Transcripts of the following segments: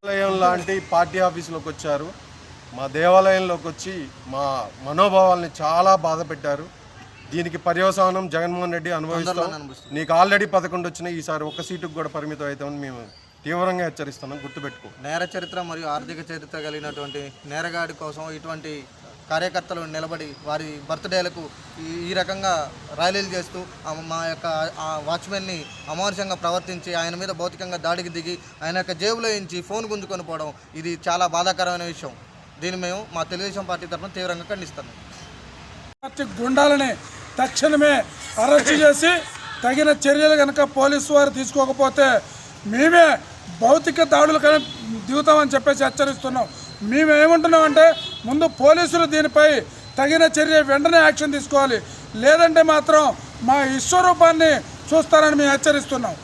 దేవాలయం లాంటి పార్టీ ఆఫీసులోకి వచ్చారు. మా దేవాలయంలోకి వచ్చి మా మనోభావాల్ని చాలా బాధ పెట్టారు. దీనికి పర్యవసానం జగన్మోహన్ రెడ్డి అనుభవిస్తాం. నీకు ఆల్రెడీ 11 వచ్చినాయి, ఈసారి ఒక్క సీటుకు కూడా పరిమితం అవుతామని మేము తీవ్రంగా హెచ్చరిస్తున్నాం. గుర్తుపెట్టుకో. నేర చరిత్ర మరియు ఆర్థిక చరిత్ర కలిగినటువంటి నేరగాడి కోసం ఇటువంటి కార్యకర్తలు నిలబడి వారి బర్త్డేలకు ఈ రకంగా ర్యాలీలు చేస్తూ మా యొక్క వాచ్మెన్ని అమానుషంగా ప్రవర్తించి ఆయన మీద భౌతికంగా దాడికి దిగి ఆయన యొక్క జేబులో నుంచి ఫోన్ గుంజుకొని పోవడం ఇది చాలా బాధాకరమైన విషయం. దీన్ని మేము మా తెలుగుదేశం పార్టీ తరఫున తీవ్రంగా ఖండిస్తున్నాం. గుండాలని తక్షణమే అరెస్ట్ చేసి తగిన చర్యలు కనుక పోలీసు వారు తీసుకోకపోతే మేమే భౌతిక దాడులు కానీ దిగుతామని చెప్పేసి హెచ్చరిస్తున్నాం. మేమేమంటున్నామంటే ముందు పోలీసులు దీనిపై తగిన చర్య వెంటనే యాక్షన్ తీసుకోవాలి, లేదంటే మాత్రం మా విశ్వరూపాన్ని చూస్తారని మేము హెచ్చరిస్తున్నాం.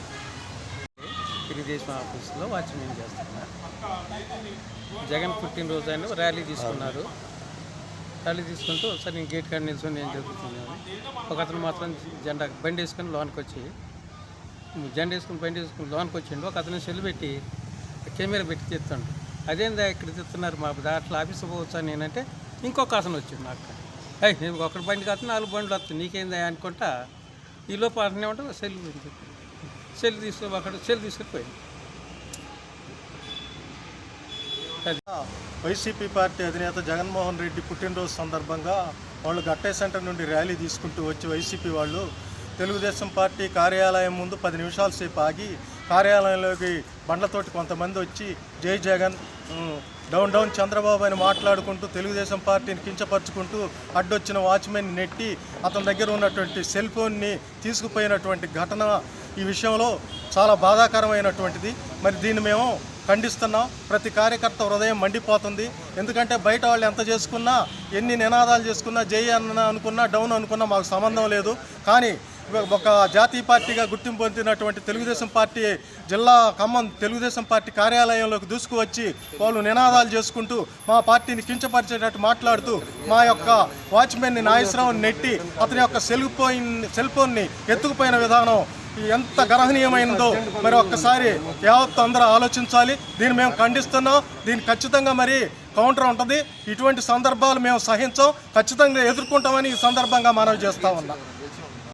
తెలుగుదేశం ఆఫీస్లో వాచ్మెన్ చేస్తున్నా. జగన్ పుట్టినరోజు అని ర్యాలీ తీసుకున్నారు. ర్యాలీ తీసుకుంటూ సరే నేను గేట్ కాడ నిల్చొని నేను జరుగుతున్నాను. ఒక అతను మాత్రం జెండా బండి వేసుకొని లోనికి వచ్చి బండి వేసుకుని లోనికి వచ్చిండు. ఒక అతను సెల్ పెట్టి కెమెరా పెట్టి తీస్తాడు. అదేందా ఇక్కడ తీస్తున్నారు మా దాంట్లో ఆఫీస్ పోవచ్చా నేనంటే ఇంకొక అతను వచ్చిండు. నాకు నేను ఒకటి బండి కాదు 4 బండ్లు వస్తాను నీకేందా అనుకుంటా ఈ లోపు అతనే ఉంటా సెల్ తీసుకొని పోయింది. వైసీపీ పార్టీ అధినేత జగన్మోహన్ రెడ్డి పుట్టినరోజు సందర్భంగా వాళ్ళు గట్టే సెంటర్ నుండి ర్యాలీ తీసుకుంటూ వచ్చి వైసీపీ వాళ్ళు తెలుగుదేశం పార్టీ కార్యాలయం ముందు 10 నిమిషాల సేపు ఆగి కార్యాలయంలోకి బండ్లతోటి కొంతమంది వచ్చి జై జగన్ డౌన్ డౌన్ చంద్రబాబు అని మాట్లాడుకుంటూ తెలుగుదేశం పార్టీని కించపరుచుకుంటూ అడ్డొచ్చిన వాచ్మెన్ నెట్టి అతని దగ్గర ఉన్నటువంటి సెల్ ఫోన్ని తీసుకుపోయినటువంటి ఘటన ఈ విషయంలో చాలా బాధాకరమైనటువంటిది. మరి దీన్ని మేము ఖండిస్తున్నాం. ప్రతి కార్యకర్త హృదయం మండిపోతుంది. ఎందుకంటే బయట వాళ్ళు ఎంత చేసుకున్నా ఎన్ని నినాదాలు చేసుకున్నా జై అన్న అనుకున్నా డౌన్ అనుకున్నా మాకు సంబంధం లేదు. కానీ ఒక జాతీయ పార్టీగా గుర్తింపు పొందినటువంటి తెలుగుదేశం పార్టీ జిల్లా ఖమ్మం తెలుగుదేశం పార్టీ కార్యాలయంలోకి దూసుకువచ్చి వాళ్ళు నినాదాలు చేసుకుంటూ మా పార్టీని కించపరిచేటట్టు మాట్లాడుతూ మా యొక్క వాచ్మెన్ని నాగేశ్వరరావుని నెట్టి అతని యొక్క సెల్ ఫోన్ని ఎత్తుకుపోయిన విధానం ఎంత గర్హనీయమైనదో మరి ఒక్కసారి యావత్తు అందరూ ఆలోచించాలి. దీన్ని మేము ఖండిస్తున్నాం. దీన్ని ఖచ్చితంగా మరి కౌంటర్ ఉంటుంది. ఇటువంటి సందర్భాలు మేము సహించాం, ఖచ్చితంగా ఎదుర్కొంటామని ఈ సందర్భంగా మనవి చేస్తా ఉన్నాం.